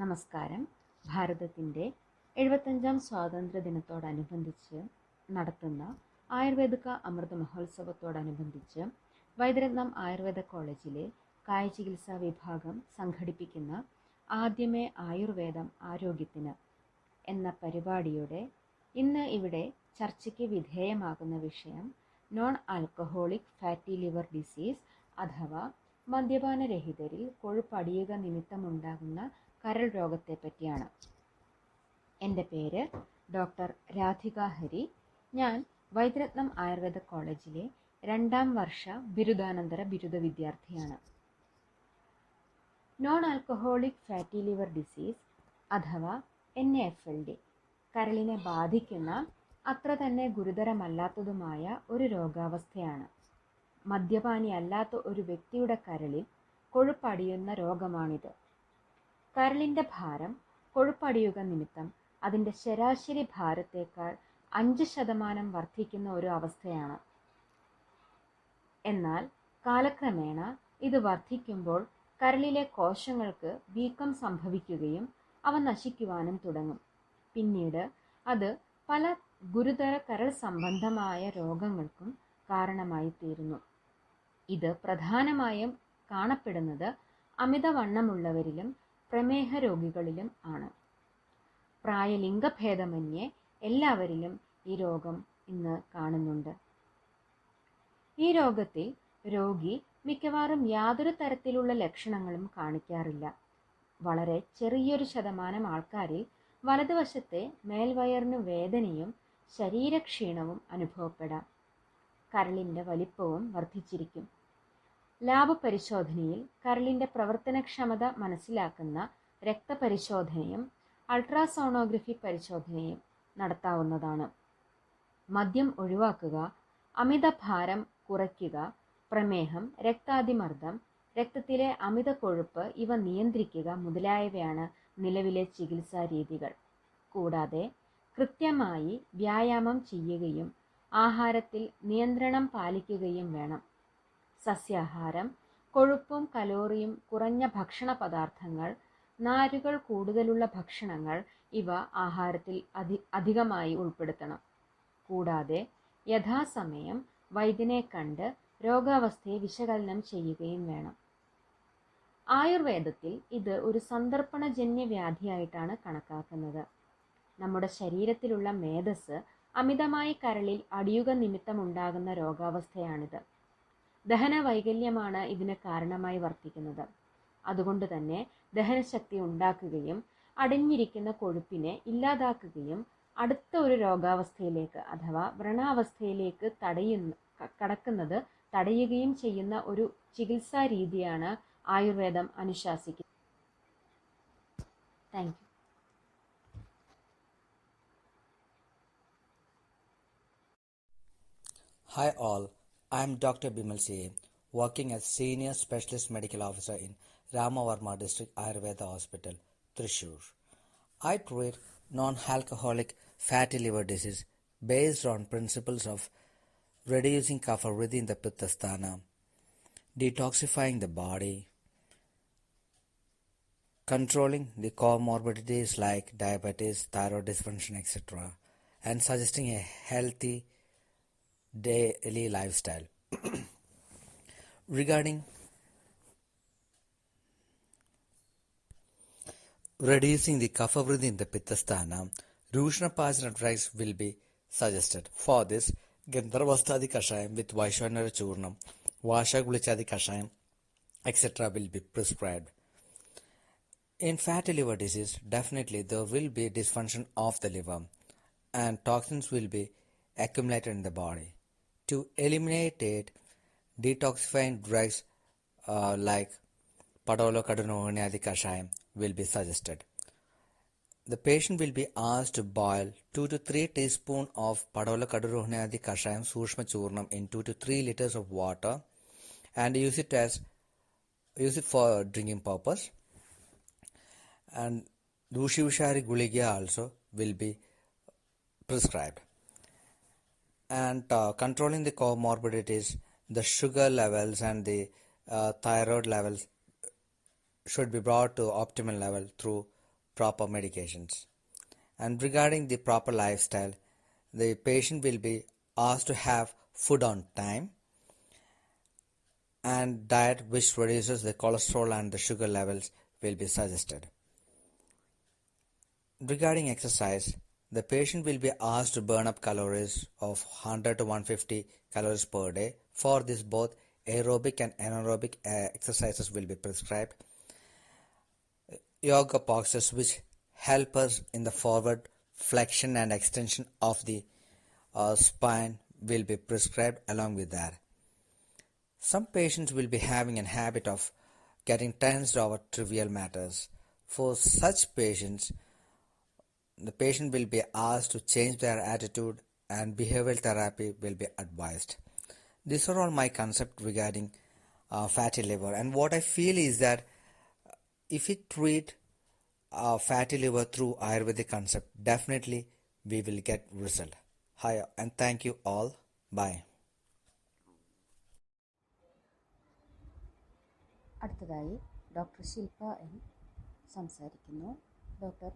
നമസ്കാരം. ഭാരതത്തിൻ്റെ 75-ാം സ്വാതന്ത്ര്യദിനത്തോടനുബന്ധിച്ച് നടത്തുന്ന ആയുർവേദിക അമൃത മഹോത്സവത്തോടനുബന്ധിച്ച് വൈദ്യരത്നം ആയുർവേദ കോളേജിലെ കായചികിത്സാ വിഭാഗം സംഘടിപ്പിക്കുന്ന ആദ്യമേ ആയുർവേദം ആരോഗ്യത്തിന് എന്ന പരിപാടിയുടെ ഇന്ന് ഇവിടെ ചർച്ചയ്ക്ക് വിധേയമാകുന്ന വിഷയം non alcoholic fatty liver disease അഥവാ മദ്യപാനരഹിതരിൽ കൊഴുപ്പടിയുക നിമിത്തമുണ്ടാകുന്ന കരൾ രോഗത്തെപ്പറ്റിയാണ്. എൻ്റെ പേര് ഡോക്ടർ രാധിക ഹരി. ഞാൻ വൈദ്യരത്നം ആയുർവേദ കോളേജിലെ 2ാം വർഷ ബിരുദാനന്തര ബിരുദ വിദ്യാർത്ഥിയാണ്. Non alcoholic fatty liver disease അഥവാ NAFLD കരളിനെ ബാധിക്കുന്ന അത്ര തന്നെ ഗുരുതരമല്ലാത്തതുമായ ഒരു രോഗാവസ്ഥയാണ്. മദ്യപാനി അല്ലാത്ത ഒരു വ്യക്തിയുടെ കരളിൽ കൊഴുപ്പടിയുന്ന രോഗമാണിത്. കരളിൻ്റെ ഭാരം കൊഴുപ്പടിയുക നിമിത്തം അതിൻ്റെ ശരാശരി ഭാരത്തേക്കാൾ 5% വർദ്ധിക്കുന്ന ഒരു അവസ്ഥയാണ്. എന്നാൽ കാലക്രമേണ ഇത് വർദ്ധിക്കുമ്പോൾ കരളിലെ കോശങ്ങൾക്ക് വീക്കം സംഭവിക്കുകയും അവ നശിക്കുവാനും തുടങ്ങും. പിന്നീട് അത് പല ഗുരുതര കരൾ സംബന്ധമായ രോഗങ്ങൾക്കും കാരണമായി തീരുന്നു. ഇത് പ്രധാനമായും കാണപ്പെടുന്നത് അമിതവണ്ണമുള്ളവരിലും പ്രമേഹ രോഗികളിലും ആണ്. പ്രായലിംഗഭേദമന്യേ എല്ലാവരിലും ഈ രോഗം ഇന്ന് കാണുന്നുണ്ട്. ഈ രോഗത്തിൽ രോഗി മിക്കവാറും യാതൊരു തരത്തിലുള്ള ലക്ഷണങ്ങളും കാണിക്കാറില്ല. വളരെ ചെറിയൊരു ശതമാനം ആൾക്കാരിൽ വലതുവശത്തെ മേൽവയറിനു വേദനയും ശരീരക്ഷീണവും അനുഭവപ്പെടാം. കരളിൻ്റെ വലിപ്പവും വർദ്ധിച്ചിരിക്കും. ലാബ് പരിശോധനയിൽ കരളിൻ്റെ പ്രവർത്തനക്ഷമത മനസ്സിലാക്കുന്ന രക്തപരിശോധനയും അൾട്രാസോണോഗ്രഫി പരിശോധനയും നടത്താവുന്നതാണ്. മദ്യം ഒഴിവാക്കുക, അമിതഭാരം കുറയ്ക്കുക, പ്രമേഹം, രക്താതിമർദ്ദം, രക്തത്തിലെ അമിത കൊഴുപ്പ് ഇവ നിയന്ത്രിക്കുക മുതലായവയാണ് നിലവിലെ ചികിത്സാ രീതികൾ. കൂടാതെ കൃത്യമായി വ്യായാമം ചെയ്യുകയും ആഹാരത്തിൽ നിയന്ത്രണം പാലിക്കുകയും വേണം. സസ്യാഹാരം, കൊഴുപ്പും കലോറിയും കുറഞ്ഞ ഭക്ഷണ പദാർത്ഥങ്ങൾ, നാരുകൾ കൂടുതലുള്ള ഭക്ഷണങ്ങൾ ഇവ ആഹാരത്തിൽ അധികമായി ഉൾപ്പെടുത്തണം. കൂടാതെ യഥാസമയം വൈദ്യനെ കണ്ട് രോഗാവസ്ഥയെ വിശകലനം ചെയ്യുകയും വേണം. ആയുർവേദത്തിൽ ഇത് ഒരു സന്ദർപ്പണജന്യ വ്യാധിയായിട്ടാണ് കണക്കാക്കുന്നത്. നമ്മുടെ ശരീരത്തിലുള്ള മേധസ് അമിതമായി കരളിൽ അടിയുക നിമിത്തമുണ്ടാകുന്ന രോഗാവസ്ഥയാണിത്. ദഹന വൈകല്യമാണ് ഇതിന് കാരണമായി വർത്തിക്കുന്നത്. അതുകൊണ്ട് തന്നെ ദഹനശക്തി ഉണ്ടാക്കുകയും അടിഞ്ഞിരിക്കുന്ന കൊഴുപ്പിനെ ഇല്ലാതാക്കുകയും അടുത്ത ഒരു രോഗാവസ്ഥയിലേക്ക് അഥവാ വ്രണാവസ്ഥയിലേക്ക് കടക്കുന്നത് തടയുകയും ചെയ്യുന്ന ഒരു ചികിത്സാ രീതിയാണ് ആയുർവേദം അനുശാസിക്കുന്നത്. Thank you. Hi all, I am Dr. Bimal C. working as Senior Specialist Medical Officer in Ramavarma District Ayurveda Hospital, Thrissur. I treat non-alcoholic fatty liver disease based on principles of reducing kapha within the pitta sthana, detoxifying the body, controlling the comorbidities like diabetes, thyroid dysfunction, etc., and suggesting a healthy daily lifestyle. Regarding reducing the kapha within in the pitta sthana, Rushnapachana drugs will be suggested. For this, Gandharvasthadi Kashayam with Vaishwanara Churnam, Vashagulichadi Kashayam, etc. will be prescribed. In fatty liver disease, definitely there will be dysfunction of the liver and toxins will be accumulated in the body. To eliminate it, detoxifying drugs like Padolocadone Kashayam will be suggested. The patient will be asked to boil 2 to 3 teaspoons of Padolocadone Kashayam Sushma Churnam in 2 to 3 liters of water and use it for drinking purpose. And Dushivishari Guligya also will be prescribed. And controlling the comorbidities, the sugar levels and the thyroid levels should be brought to optimal level through proper medications. And regarding the proper lifestyle, the patient will be asked to have food on time and diet which reduces the cholesterol and the sugar levels will be suggested. Regarding exercise, the patient will be asked to burn up calories of 100 to 150 calories per day. For this, both aerobic and anaerobic exercises will be prescribed. Yoga postures which help us in the forward flexion and extension of the spine will be prescribed along with that. Some patients will be having a habit of getting tensed over trivial matters. For such patients, the patient will be asked to change their attitude and behavioral therapy will be advised. These are all my concepts regarding fatty liver, and what I feel is that if we treat fatty liver through Ayurvedic concept, definitely we will get result. Hi and thank you all. Bye. അടുത്തതായി doctor ശില്പ N സംസാരിക്കുന്നു. Doctor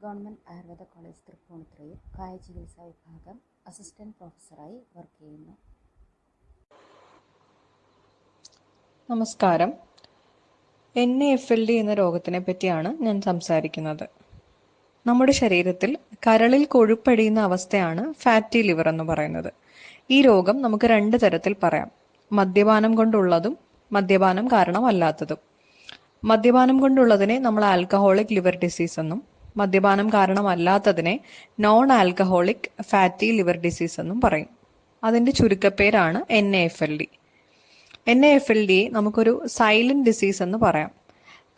government Ayurveda college തൃപ്പൂണിത്തുറയിൽ കായചികിത്സാ വിഭാഗം assistant പ്രൊഫസറായി work ചെയ്യുന്നു. നമസ്കാരം. NAFLD എന്ന രോഗത്തിനെ പറ്റിയാണ് ഞാൻ സംസാരിക്കുന്നത്. നമ്മുടെ ശരീരത്തിൽ കരളിൽ കൊഴുപ്പടിയുന്ന അവസ്ഥയാണ് ഫാറ്റി ലിവർ എന്ന് പറയുന്നത്. ഈ രോഗം നമുക്ക് 2 തരത്തിൽ പറയാം: മദ്യപാനം കൊണ്ടുള്ളതും മദ്യപാനം കാരണമല്ലാത്തതും. മദ്യപാനം കൊണ്ടുള്ളതിനെ നമ്മൾ ആൽക്കഹോളിക് ലിവർ ഡിസീസ് എന്നും മദ്യപാനം കാരണമല്ലാത്തതിനെ non alcoholic fatty liver disease എന്നും പറയും. അതിന്റെ ചുരുക്കപ്പേരാണ് NAFLD. NAFLD നമുക്കൊരു സൈലന്റ് ഡിസീസ് എന്ന് പറയാം.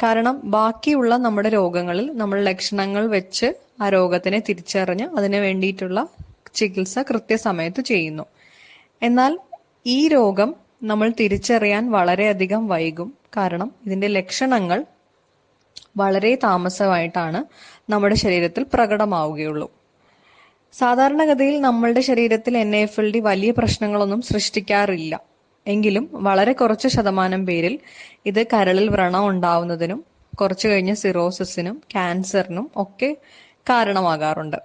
കാരണം ബാക്കിയുള്ള നമ്മുടെ രോഗങ്ങളിൽ നമ്മൾ ലക്ഷണങ്ങൾ വെച്ച് ആ രോഗത്തിനെ തിരിച്ചറിഞ്ഞ് അതിന് വേണ്ടിയിട്ടുള്ള ചികിത്സ കൃത്യസമയത്ത് ചെയ്യുന്നു. എന്നാൽ ഈ രോഗം നമ്മൾ തിരിച്ചറിയാൻ വളരെയധികം വൈകും. കാരണം ഇതിന്റെ ലക്ഷണങ്ങൾ വളരെ താമസമായിട്ടാണ് നമ്മുടെ ശരീരത്തിൽ പ്രകടമാവുകയുള്ളൂ. സാധാരണഗതിയിൽ നമ്മളുടെ ശരീരത്തിൽ NAFLD വലിയ പ്രശ്നങ്ങളൊന്നും സൃഷ്ടിക്കാറില്ല. എങ്കിലും വളരെ കുറച്ച് ശതമാനം പേരിൽ ഇത് കരളിൽ വ്രണം ഉണ്ടാവുന്നതിനും കുറച്ചു കഴിഞ്ഞ് സിറോസിസിനും ക്യാൻസറിനും ഒക്കെ കാരണമാകാറുണ്ട്.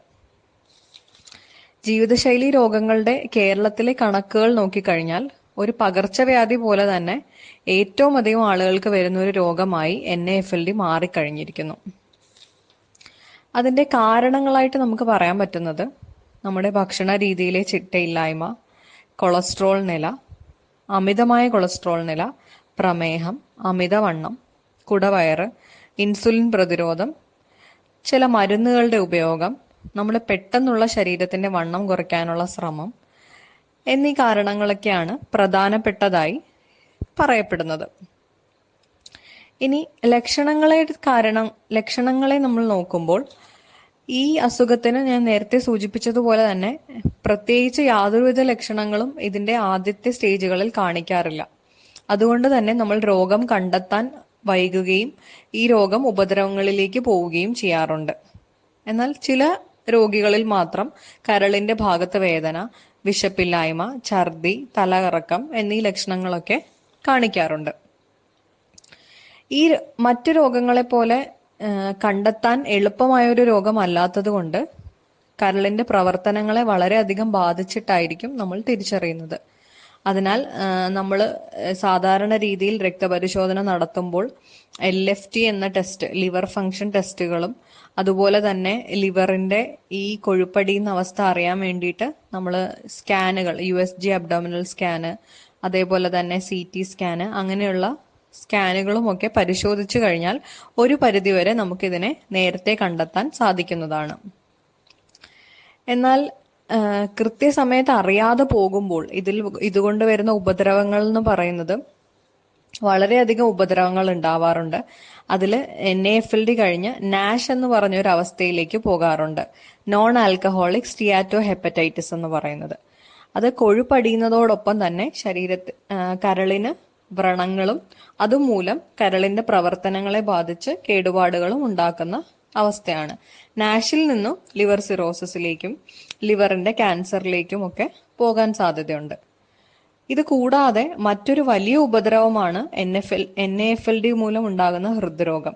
ജീവിതശൈലി രോഗങ്ങളുടെ കേരളത്തിലെ കണക്കുകൾ നോക്കിക്കഴിഞ്ഞാൽ ഒരു പകർച്ചവ്യാധി പോലെ തന്നെ ഏറ്റവും അധികം ആളുകൾക്ക് വരുന്ന ഒരു രോഗമായി NAFLD മാറിക്കഴിഞ്ഞിരിക്കുന്നു. അതിന്റെ കാരണങ്ങളായിട്ട് നമുക്ക് പറയാൻ പറ്റുന്നത് നമ്മുടെ ഭക്ഷണ രീതിയിലെ ചിട്ടയില്ലായ്മ, കൊളസ്ട്രോൾ നില, അമിതമായ കൊളസ്ട്രോൾ നില, പ്രമേഹം, അമിതവണ്ണം, കുടവയറ്, ഇൻസുലിൻ പ്രതിരോധം, ചില മരുന്നുകളുടെ ഉപയോഗം, നമ്മൾ പെട്ടെന്നുള്ള ശരീരത്തിന്റെ വണ്ണം കുറയ്ക്കാനുള്ള ശ്രമം എന്നീ കാരണങ്ങളൊക്കെയാണ് പ്രധാനപ്പെട്ടതായി പറയപ്പെടുന്നത്. ഇനി ലക്ഷണങ്ങളെ നമ്മൾ നോക്കുമ്പോൾ ഈ അസുഖത്തിന് ഞാൻ നേരത്തെ സൂചിപ്പിച്ചതുപോലെ തന്നെ പ്രത്യേകിച്ച് യാതൊരുവിധ ലക്ഷണങ്ങളും ഇതിന്റെ ആദ്യത്തെ സ്റ്റേജുകളിൽ കാണിക്കാറില്ല. അതുകൊണ്ട് തന്നെ നമ്മൾ രോഗം കണ്ടെത്താൻ വൈകുകയും ഈ രോഗം ഉപദ്രവങ്ങളിലേക്ക് പോവുകയും ചെയ്യാറുണ്ട്. എന്നാൽ ചില രോഗികളിൽ മാത്രം കരളിന്റെ ഭാഗത്ത് വേദന, വിശപ്പില്ലായ്മ, ഛർദി, തലകറക്കം എന്നീ ലക്ഷണങ്ങളൊക്കെ കാണിക്കാറുണ്ട്. ഈ മറ്റു രോഗങ്ങളെ പോലെ കണ്ടെത്താൻ എളുപ്പമായ ഒരു രോഗമല്ലാത്തത് കൊണ്ട് കരളിന്റെ പ്രവർത്തനങ്ങളെ വളരെയധികം ബാധിച്ചിട്ടായിരിക്കും നമ്മൾ തിരിച്ചറിയുന്നത്. അതിനാൽ നമ്മൾ സാധാരണ രീതിയിൽ രക്തപരിശോധന നടത്തുമ്പോൾ LFT എന്ന ടെസ്റ്റ്, ലിവർ ഫംഗ്ഷൻ ടെസ്റ്റുകളും അതുപോലെ തന്നെ ലിവറിന്റെ ഈ കൊഴുപ്പടിയുന്ന അവസ്ഥ അറിയാൻ വേണ്ടിയിട്ട് നമ്മൾ സ്കാനുകൾ, USG അബ്ഡോമിനൽ സ്കാന്, അതേപോലെ തന്നെ CT സ്കാന്, അങ്ങനെയുള്ള സ്കാനുകളും ഒക്കെ പരിശോധിച്ചു കഴിഞ്ഞാൽ ഒരു പരിധിവരെ നമുക്കിതിനെ നേരത്തെ കണ്ടെത്താൻ സാധിക്കുന്നതാണ്. എന്നാൽ കൃത്യസമയത്ത് അറിയാതെ പോകുമ്പോൾ ഇതുകൊണ്ട് വരുന്ന ഉപദ്രവങ്ങൾ എന്ന് പറയുന്നത് വളരെയധികം ഉപദ്രവങ്ങൾ ഉണ്ടാവാറുണ്ട്. അതിൽ NAFLD കഴിഞ്ഞ് NASH എന്ന് പറഞ്ഞ ഒരു അവസ്ഥയിലേക്ക് പോകാറുണ്ട്. നോൺ ആൽക്കഹോളിക് സ്റ്റിയാറ്റോ ഹെപ്പറ്റൈറ്റിസ് എന്ന് പറയുന്നത്. അത് കൊഴുപ്പടിയുന്നതോടൊപ്പം തന്നെ കരളിന് വ്രണങ്ങളും അതുമൂലം കരളിന്റെ പ്രവർത്തനങ്ങളെ ബാധിച്ച് കേടുപാടുകളും ഉണ്ടാക്കുന്ന അവസ്ഥയാണ്. നാഷിൽ നിന്നും ലിവർ സിറോസിസിലേക്കും ലിവറിന്റെ ക്യാൻസറിലേക്കും ഒക്കെ പോകാൻ സാധ്യതയുണ്ട്. ഇത് കൂടാതെ മറ്റൊരു വലിയ ഉപദ്രവമാണ് NAFLD മൂലം ഉണ്ടാകുന്ന ഹൃദ്രോഗം.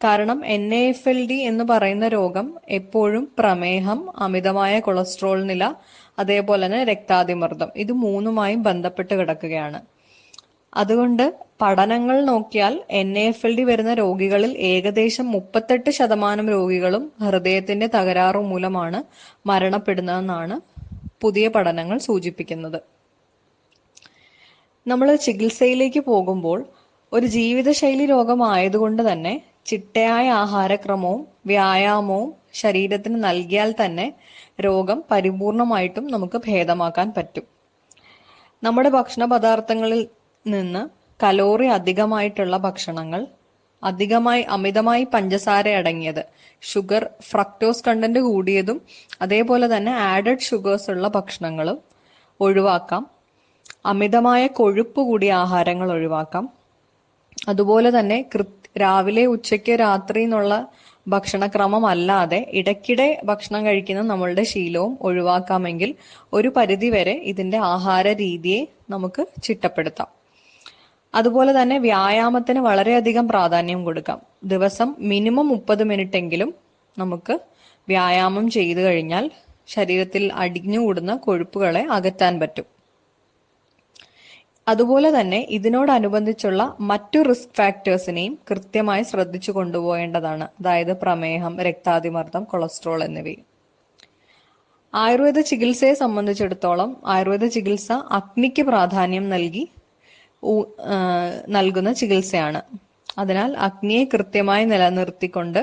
കാരണം NAFLD എന്ന് പറയുന്ന രോഗം എപ്പോഴും പ്രമേഹം, അമിതമായ കൊളസ്ട്രോൾ നില, അതേപോലെ തന്നെ രക്താതിമർദ്ദം, ഇത് മൂന്നുമായും ബന്ധപ്പെട്ട് കിടക്കുകയാണ്. അതുകൊണ്ട് പഠനങ്ങൾ നോക്കിയാൽ NAFLD വരുന്ന രോഗികളിൽ ഏകദേശം 38% രോഗികളും ഹൃദയത്തിന്റെ തകരാറു മൂലമാണ് മരണപ്പെടുന്നതെന്നാണ് പുതിയ പഠനങ്ങൾ സൂചിപ്പിക്കുന്നത്. നമ്മൾ ചികിത്സയിലേക്ക് പോകുമ്പോൾ ഒരു ജീവിതശൈലി രോഗമായതുകൊണ്ട് തന്നെ ചിട്ടയായ ആഹാരക്രമവും വ്യായാമവും ശരീരത്തിന് നൽകിയാൽ തന്നെ രോഗം പരിപൂർണമായിട്ടും നമുക്ക് ഭേദമാക്കാൻ പറ്റും. നമ്മുടെ ഭക്ഷണ പദാർത്ഥങ്ങളിൽ നിന്ന് കലോറി അധികമായിട്ടുള്ള ഭക്ഷണങ്ങൾ, അമിതമായി പഞ്ചസാര അടങ്ങിയത്, ഷുഗർ, ഫ്രക്ടോസ് കണ്ടന്റ് കൂടിയതും അതേപോലെ തന്നെ ആഡഡ് ഷുഗേഴ്സ് ഉള്ള ഭക്ഷണങ്ങളും ഒഴിവാക്കാം. അമിതമായ കൊഴുപ്പ് കൂടിയ ആഹാരങ്ങൾ ഒഴിവാക്കാം. അതുപോലെ തന്നെ രാവിലെ, ഉച്ചയ്ക്ക്, രാത്രി എന്നുള്ള ഭക്ഷണക്രമം അല്ലാതെ ഇടയ്ക്കിടെ ഭക്ഷണം കഴിക്കുന്ന നമ്മളുടെ ശീലവും ഒഴിവാക്കാമെങ്കിൽ ഒരു പരിധിവരെ ഇതിന്റെ ആഹാര രീതിയെ നമുക്ക് ചിട്ടപ്പെടുത്താം. അതുപോലെ തന്നെ വ്യായാമത്തിന് വളരെയധികം പ്രാധാന്യം കൊടുക്കാം. ദിവസം മിനിമം 30 മിനിറ്റ് എങ്കിലും നമുക്ക് വ്യായാമം ചെയ്തു കഴിഞ്ഞാൽ ശരീരത്തിൽ അടിഞ്ഞുകൂടുന്ന കൊഴുപ്പുകളെ അകറ്റാൻ പറ്റും. അതുപോലെ തന്നെ ഇതിനോടനുബന്ധിച്ചുള്ള മറ്റു റിസ്ക് ഫാക്ടേഴ്സിനെയും കൃത്യമായി ശ്രദ്ധിച്ചു കൊണ്ടുപോകേണ്ടതാണ്. അതായത് പ്രമേഹം, രക്താതിമർദ്ദം, കൊളസ്ട്രോൾ എന്നിവയും. ആയുർവേദ ചികിത്സയെ സംബന്ധിച്ചിടത്തോളം ആയുർവേദ ചികിത്സ അഗ്നിക്ക് പ്രാധാന്യം നൽകുന്ന ചികിത്സയാണ്. അതിനാൽ അഗ്നിയെ കൃത്യമായി നിലനിർത്തിക്കൊണ്ട്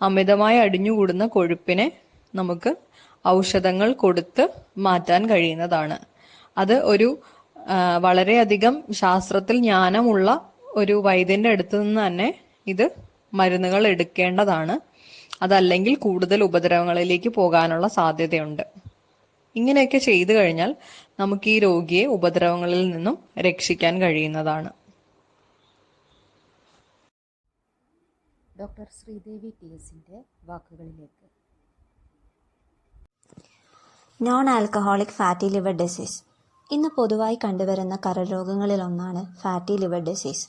അമിതമായി അടിഞ്ഞുകൂടുന്ന കൊഴുപ്പിനെ നമുക്ക് ഔഷധങ്ങൾ കൊടുത്ത് മാറ്റാൻ കഴിയുന്നതാണ്. അത് ഒരു വളരെയധികം ശാസ്ത്രത്തിൽ ജ്ഞാനമുള്ള ഒരു വൈദ്യന്റെ അടുത്ത് നിന്ന് തന്നെ ഇത് മരുന്നുകൾ എടുക്കേണ്ടതാണ്. അതല്ലെങ്കിൽ കൂടുതൽ ഉപദ്രവങ്ങളിലേക്ക് പോകാനുള്ള സാധ്യതയുണ്ട്. ഇങ്ങനെയൊക്കെ ചെയ്തു കഴിഞ്ഞാൽ നമുക്ക് ഈ രോഗിയെ ഉപദ്രവങ്ങളിൽ നിന്നും രക്ഷിക്കാൻ കഴിയുന്നതാണ്. ഡോക്ടർ ശ്രീദേവി TSന്റെ വാക്കുകളിലേക്ക്. Non alcoholic fatty liver disease ഇന്ന് പൊതുവായി കണ്ടുവരുന്ന കരൾ രോഗങ്ങളിലൊന്നാണ് ഫാറ്റി ലിവർ ഡിസീസ്.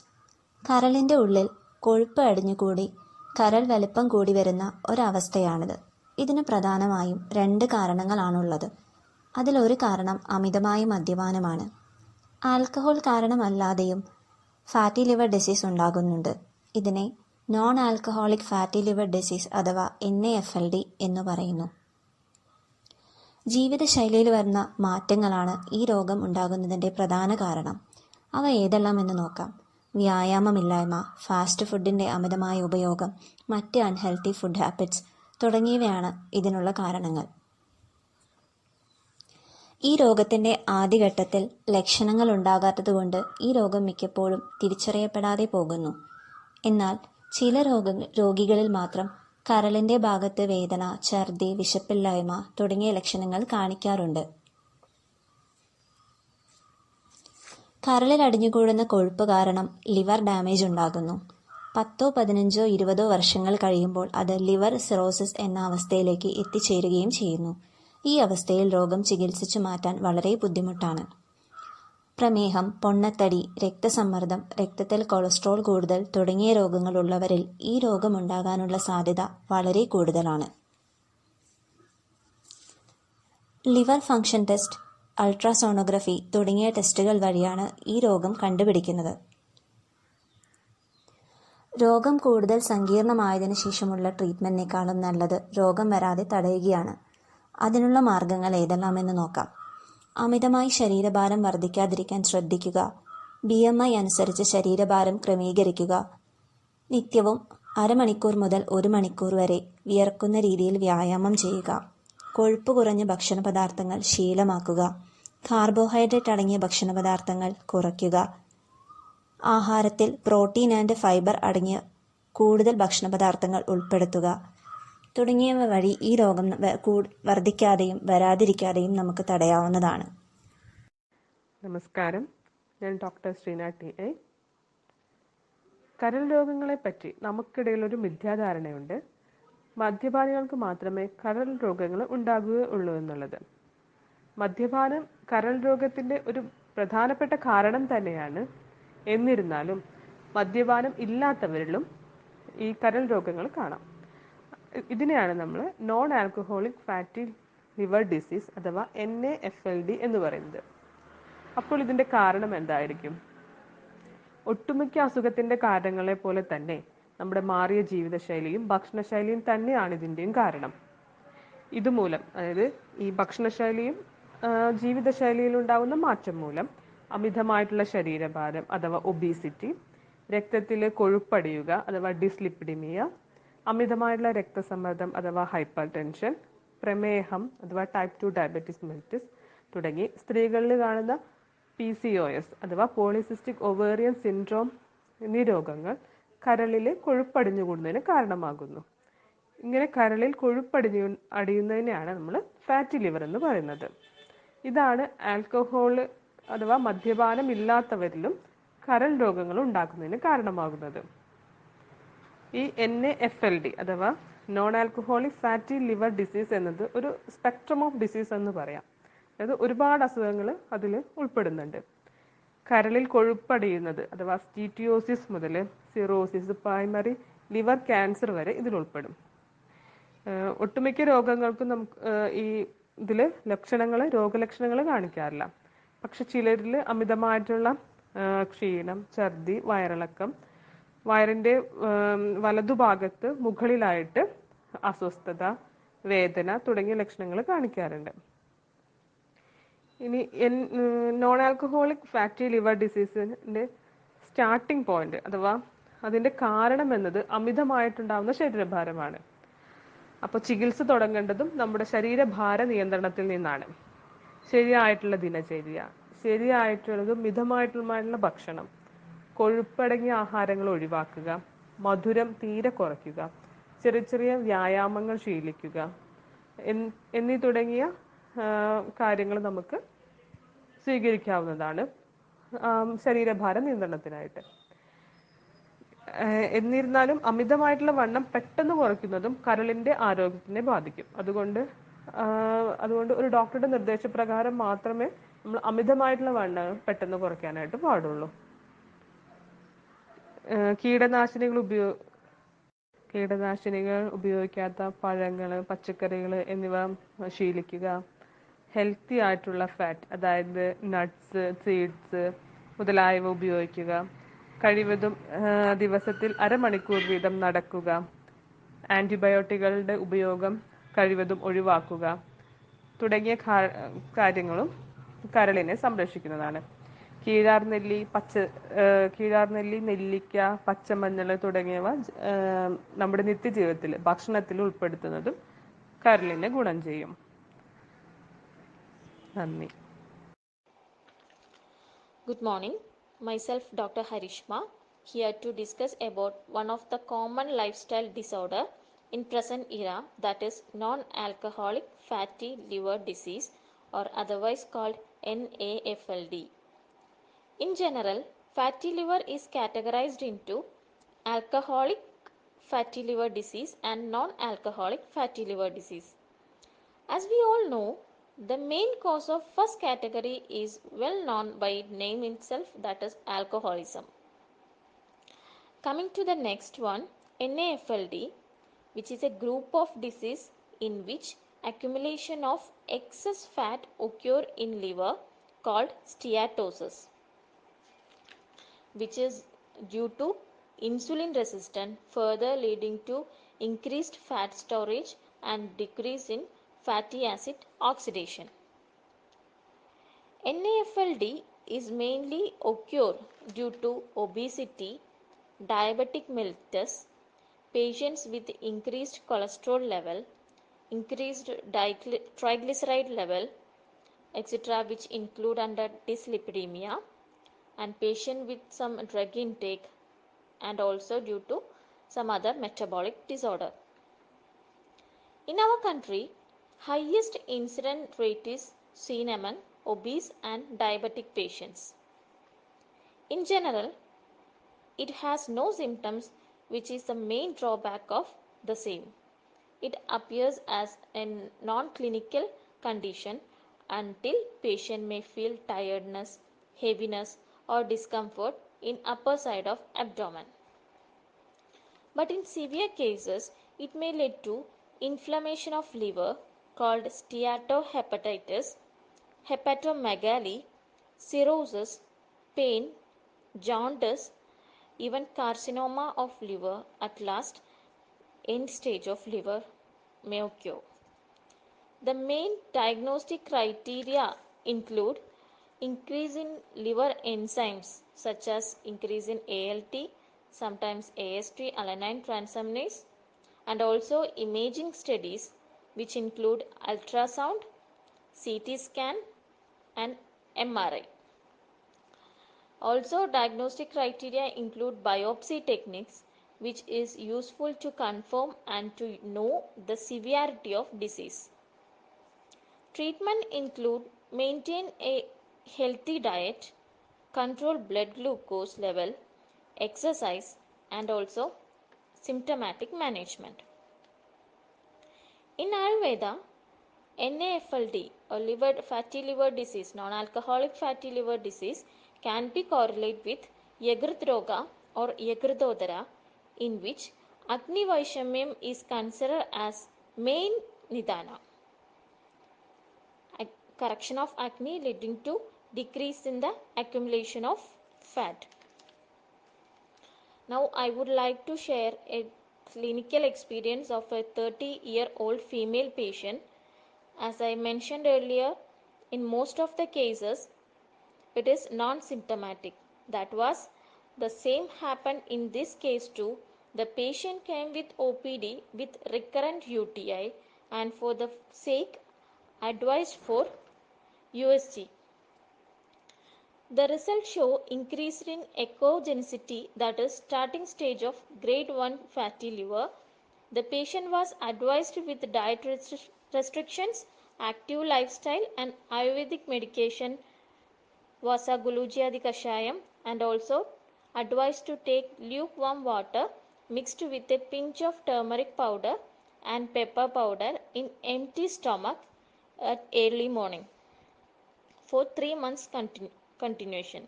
കരളിൻ്റെ ഉള്ളിൽ കൊഴുപ്പ് അടിഞ്ഞുകൂടി കരൾ വലിപ്പം കൂടി വരുന്ന ഒരവസ്ഥയാണിത്. ഇതിന് പ്രധാനമായും 2 കാരണങ്ങളാണുള്ളത്. അതിലൊരു കാരണം അമിതമായ മദ്യപാനമാണ്. ആൽക്കഹോൾ കാരണമല്ലാതെയും ഫാറ്റി ലിവർ ഡിസീസ് ഉണ്ടാകുന്നുണ്ട്. ഇതിനെ non alcoholic fatty liver disease അഥവാ NAFLD എന്ന് പറയുന്നു. ജീവിതശൈലിയിൽ വരുന്ന മാറ്റങ്ങളാണ് ഈ രോഗം ഉണ്ടാകുന്നതിൻ്റെ പ്രധാന കാരണം. അവ ഏതെല്ലാം എന്ന് നോക്കാം. വ്യായാമമില്ലായ്മ, ഫാസ്റ്റ് ഫുഡിൻ്റെ അമിതമായ ഉപയോഗം, മറ്റ് അൺഹെൽത്തി ഫുഡ് ഹാബിറ്റ്സ് തുടങ്ങിയവയാണ് ഇതിനുള്ള കാരണങ്ങൾ. ഈ രോഗത്തിൻ്റെ ആദ്യഘട്ടത്തിൽ ലക്ഷണങ്ങൾ ഉണ്ടാകാത്തതുകൊണ്ട് ഈ രോഗം മിക്കപ്പോഴും തിരിച്ചറിയപ്പെടാതെ പോകുന്നു. എന്നാൽ ചില രോഗികളിൽ മാത്രം കരളിൻ്റെ ഭാഗത്ത് വേദന, ഛർദി, വിശപ്പില്ലായ്മ തുടങ്ങിയ ലക്ഷണങ്ങൾ കാണിക്കാറുണ്ട്. കരളിൽ അടിഞ്ഞുകൂടുന്ന കൊഴുപ്പ് കാരണം ലിവർ ഡാമേജ് ഉണ്ടാകുന്നു. 10, 15, 20 വർഷങ്ങൾ കഴിയുമ്പോൾ അത് ലിവർ സിറോസിസ് എന്ന അവസ്ഥയിലേക്ക് എത്തിച്ചേരുകയും ചെയ്യുന്നു. ഈ അവസ്ഥയിൽ രോഗം ചികിത്സിച്ചു മാറ്റാൻ വളരെ ബുദ്ധിമുട്ടാണ്. പ്രമേഹം, പൊണ്ണത്തടി, രക്തസമ്മർദ്ദം, രക്തത്തിൽ കൊളസ്ട്രോൾ കൂടുതൽ തുടങ്ങിയ രോഗങ്ങളുള്ളവരിൽ ഈ രോഗമുണ്ടാകാനുള്ള സാധ്യത വളരെ കൂടുതലാണ്. ലിവർ ഫംഗ്ഷൻ ടെസ്റ്റ്, അൾട്രാസോണോഗ്രഫി തുടങ്ങിയ ടെസ്റ്റുകൾ വഴിയാണ് ഈ രോഗം കണ്ടുപിടിക്കുന്നത്. രോഗം കൂടുതൽ സങ്കീർണമായതിനു ശേഷമുള്ള ട്രീറ്റ്മെന്റിനേക്കാളും നല്ലത് രോഗം വരാതെ തടയുകയാണ്. അതിനുള്ള മാർഗങ്ങൾ ഏതെല്ലാമെന്ന് നോക്കാം. അമിതമായി ശരീരഭാരം വർദ്ധിക്കാതിരിക്കാൻ ശ്രദ്ധിക്കുക. BMI അനുസരിച്ച് ശരീരഭാരം ക്രമീകരിക്കുക. നിത്യവും 1/2 മണിക്കൂർ മുതൽ 1 മണിക്കൂർ വരെ വിയർക്കുന്ന രീതിയിൽ വ്യായാമം ചെയ്യുക. കൊഴുപ്പ് കുറഞ്ഞ ഭക്ഷണ പദാർത്ഥങ്ങൾ ശീലമാക്കുക. കാർബോഹൈഡ്രേറ്റ് അടങ്ങിയ ഭക്ഷണ പദാർത്ഥങ്ങൾ കുറയ്ക്കുക. ആഹാരത്തിൽ പ്രോട്ടീൻ ആൻഡ് ഫൈബർ അടങ്ങിയ കൂടുതൽ ഭക്ഷണ പദാർത്ഥങ്ങൾ ഉൾപ്പെടുത്തുക തുടങ്ങിയവ വഴി ഈ രോഗം വർദ്ധിക്കാതെയും വരാതിരിക്കാതെയും നമുക്ക് തടയാവുന്നതാണ്. നമസ്കാരം, ഞാൻ ഡോക്ടർ ശ്രീന TA. കരൾ രോഗങ്ങളെപ്പറ്റി നമുക്കിടയിലൊരു മിഥ്യാധാരണയുണ്ട്. മദ്യപാനികൾക്ക് മാത്രമേ കരൾ രോഗങ്ങൾ ഉണ്ടാകുകയുള്ളൂ എന്നുള്ളത്. മദ്യപാനം കരൾ രോഗത്തിൻ്റെ ഒരു പ്രധാനപ്പെട്ട കാരണം തന്നെയാണ്. എന്നിരുന്നാലും മദ്യപാനം ഇല്ലാത്തവരിലും ഈ കരൾ രോഗങ്ങൾ കാണാം. ഇതിനെയാണ് നമ്മൾ non alcoholic fatty liver disease അഥവാ NAFLD എന്ന് പറയുന്നത്. അപ്പോൾ ഇതിന്റെ കാരണം എന്തായിരിക്കും? ഒട്ടുമിക്ക അസുഖത്തിന്റെ കാരണങ്ങളെ പോലെ തന്നെ നമ്മുടെ മാറിയ ജീവിതശൈലിയും ഭക്ഷണശൈലിയും തന്നെയാണ് ഇതിന്റെയും കാരണം. ഇതുമൂലം, അതായത് ഈ ഭക്ഷണശൈലിയും ജീവിതശൈലിയിൽ ഉണ്ടാകുന്ന മാറ്റം മൂലം അമിതമായിട്ടുള്ള ശരീരഭാരം അഥവാ ഒബീസിറ്റി, രക്തത്തിൽ കൊഴുപ്പടിയുക അഥവാ ഡിസ്ലിപ്പിഡിമിയ, അമിതമായിട്ടുള്ള രക്തസമ്മർദ്ദം അഥവാ ഹൈപ്പർ ടെൻഷൻ, പ്രമേഹം അഥവാ ടൈപ്പ് 2 ഡയബറ്റിസ് മെലിറ്റസ് തുടങ്ങി സ്ത്രീകളിൽ കാണുന്ന PCOS അഥവാ പോളിസിസ്റ്റിക് ഒവേറിയൻ സിൻഡ്രോം എന്നീ രോഗങ്ങൾ കരളിൽ കൊഴുപ്പടിഞ്ഞുകൂടുന്നതിന് കാരണമാകുന്നു. ഇങ്ങനെ കരളിൽ അടിയുന്നതിനെയാണ് നമ്മൾ ഫാറ്റി ലിവർ എന്ന് പറയുന്നത്. ഇതാണ് ആൽക്കഹോൾ അഥവാ മദ്യപാനം ഇല്ലാത്തവരിലും കരൾ രോഗങ്ങൾ ഉണ്ടാക്കുന്നതിന് കാരണമാകുന്നത്. ഈ NAFLD അഥവാ non alcoholic fatty liver disease എന്നത് ഒരു സ്പെക്ട്രം ഓഫ് ഡിസീസ് എന്ന് പറയാം. അതായത് ഒരുപാട് അസുഖങ്ങൾ അതിൽ ഉൾപ്പെടുന്നുണ്ട്. കരളിൽ കൊഴുപ്പടിയുന്നത് അഥവാ സ്റ്റീറ്റിയോസിസ് മുതൽ സിറോസിസ്, പ്രൈമറി ലിവർ ക്യാൻസർ വരെ ഇതിൽ ഉൾപ്പെടും. ഒട്ടുമിക്ക രോഗങ്ങൾക്കും നമുക്ക് ഈ ഇതിൽ രോഗലക്ഷണങ്ങൾ കാണിക്കാറില്ല. പക്ഷെ ചിലരിൽ അമിതമായിട്ടുള്ള ക്ഷീണം, ഛർദി, വയറിളക്കം, വയറിൻ്റെ വലതുഭാഗത്ത് മുകളിലായിട്ട് അസ്വസ്ഥത, വേദന തുടങ്ങിയ ലക്ഷണങ്ങൾ കാണിക്കാറുണ്ട്. ഇനി നോൺ ആൽക്കഹോളിക് ഫാറ്റി ലിവർ ഡിസീസിൻ്റെ സ്റ്റാർട്ടിംഗ് പോയിന്റ് അഥവാ അതിൻ്റെ കാരണം എന്നത് അമിതമായിട്ടുണ്ടാകുന്ന ശരീരഭാരമാണ്. അപ്പോൾ ചികിത്സ തുടങ്ങേണ്ടതും നമ്മുടെ ശരീരഭാര നിയന്ത്രണത്തിൽ നിന്നാണ്. ശരിയായിട്ടുള്ള ദിനചര്യ, ശരിയായിട്ടുള്ളതും മിതമായിട്ടുള്ള ഭക്ഷണം, കൊഴുപ്പടങ്ങിയ ആഹാരങ്ങൾ ഒഴിവാക്കുക, മധുരം തീരെ കുറയ്ക്കുക, ചെറിയ ചെറിയ വ്യായാമങ്ങൾ ശീലിക്കുക എന്നീ തുടങ്ങിയ കാര്യങ്ങൾ നമുക്ക് സ്വീകരിക്കാവുന്നതാണ് ശരീരഭാര നിയന്ത്രണത്തിനായിട്ട്. എന്നിരുന്നാലും അമിതമായിട്ടുള്ള വണ്ണം പെട്ടെന്ന് കുറയ്ക്കുന്നതും കരളിൻ്റെ ആരോഗ്യത്തിനെ ബാധിക്കും. അതുകൊണ്ട് ഒരു ഡോക്ടറുടെ നിർദ്ദേശപ്രകാരം മാത്രമേ നമ്മൾ അമിതമായിട്ടുള്ള വണ്ണം പെട്ടെന്ന് കുറയ്ക്കാനായിട്ട് പാടുള്ളൂ. കീടനാശിനികൾ ഉപയോഗിക്കാത്ത പഴങ്ങൾ, പച്ചക്കറികൾ എന്നിവ ശീലിക്കുക. ഹെൽത്തി ആയിട്ടുള്ള ഫാറ്റ്, അതായത് നട്ട്സ്, സീഡ്സ് മുതലായവ ഉപയോഗിക്കുക. കഴിവതും ദിവസത്തിൽ അരമണിക്കൂർ വീതം നടക്കുക. ആൻറ്റിബയോട്ടിക്കുകളുടെ ഉപയോഗം കഴിവതും ഒഴിവാക്കുക തുടങ്ങിയ കാര്യങ്ങളും കരളിനെ സംരക്ഷിക്കുന്നതാണ്. കീഴാർനെല്ലി, നെല്ലിക്ക, പച്ചമഞ്ഞൾ തുടങ്ങിയവ നമ്മുടെ നിത്യജീവിതത്തിൽ ഭക്ഷണത്തിൽ ഉൾപ്പെടുത്തുന്നതും കരളിനെ ഗുണം ചെയ്യും. നന്ദി. Good morning. Myself Dr. Harishma, here to discuss about one of the common lifestyle disorder in present era, that is non-alcoholic fatty liver disease or otherwise called NAFLD. In general, fatty liver is categorized into alcoholic fatty liver disease and non-alcoholic fatty liver disease. As we all know, the main cause of first category is well known by name itself, that is alcoholism. Coming to the next one, NAFLD, which is a group of disease in which accumulation of excess fat occur in liver called steatosis, which is due to insulin resistance, further leading to increased fat storage and decrease in fatty acid oxidation. NAFLD is mainly occur due to obesity, diabetic mellitus, patients with increased cholesterol level, increased triglyceride level, etc., which include under dyslipidemia, and patient with some drug intake, and also due to some other metabolic disorder. In our country, highest incidence rate is seen among obese and diabetic patients. In general, it has no symptoms, which is the main drawback of the same. It appears as a non-clinical condition until patient may feel tiredness, heaviness or discomfort in upper side of abdomen. But in severe cases, it may lead to inflammation of liver called steatohepatitis, hepatomegaly, cirrhosis, pain, jaundice, even carcinoma of liver, at last end stage of liver may occur. The main diagnostic criteria include increase in liver enzymes such as increase in ALT, sometimes AST alanine transaminase, and also imaging studies which include ultrasound, CT scan, and MRI. Also, diagnostic criteria include biopsy techniques, which is useful to confirm and to know the severity of disease. Treatment include maintain a healthy diet, control blood glucose level, exercise, and also symptomatic management. In Ayurveda, NAFLD or fatty liver disease, non-alcoholic fatty liver disease, can be correlated with Yagruth Roga or Yagrudodara, in which Agni Vaishamyam is considered as main nidana. Correction of acne leading to decrease in the accumulation of fat. Now I would like to share a clinical experience of a 30-year-old female patient. As I mentioned earlier, in most of the cases it is non-symptomatic. That was the same happened in this case too. The patient came with OPD with recurrent UTI and for the sake advised for USG. The results show increase in echogenicity, that is starting stage of grade 1 fatty liver. The patient was advised with diet restrictions, active lifestyle and Ayurvedic medication Vasagulujiadi Kashayam, and also advised to take lukewarm water mixed with a pinch of turmeric powder and pepper powder in empty stomach at early morning for 3 months continuation.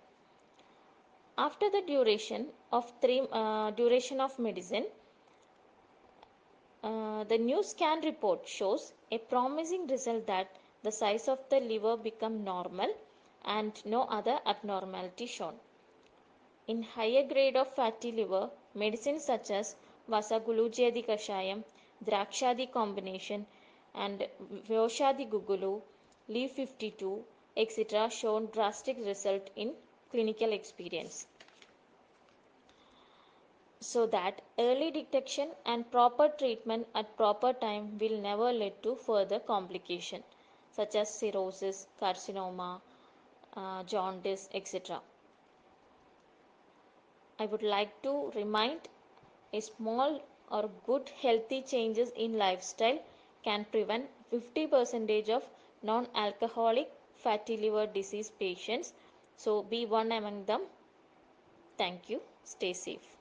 After the duration of medicine, the new scan report shows a promising result that the size of the liver become normal and no other abnormality shown. In higher grade of fatty liver, medicines such as Vasagulujiadi Kashayam, Drakshadi combination and Vyoshadi Gugulu, Leaf 52, etc. shown drastic result in clinical experience. So that early detection and proper treatment at proper time will never lead to further complication such as cirrhosis, carcinoma, jaundice, etc. I would like to remind a small or good healthy changes in lifestyle can prevent 50% of non-alcoholic fatty liver disease patients. So be one among them. Thank you. Stay safe.